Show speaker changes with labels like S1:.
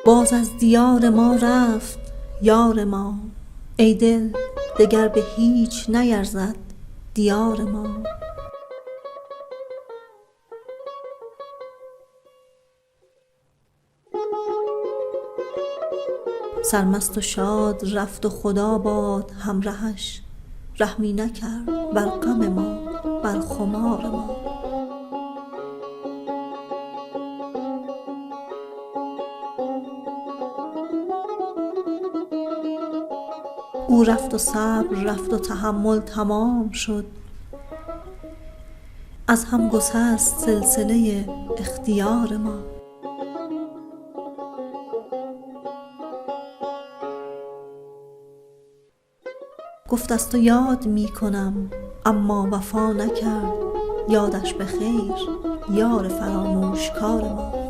S1: باز از دیار ما رفت یار ما، ای دل دگر به هیچ نیرزد دیار ما. سرمست و شاد رفت و خدا باد همرهش، رحمی نکرد بر غم ما بر خمار ما. او رفت و صبر رفت و تحمل تمام شد، از هم گسست سلسله اختیار ما. گفت از تو یاد می کنم اما وفا نکرد، یادش به خیر یار فراموشکار ما.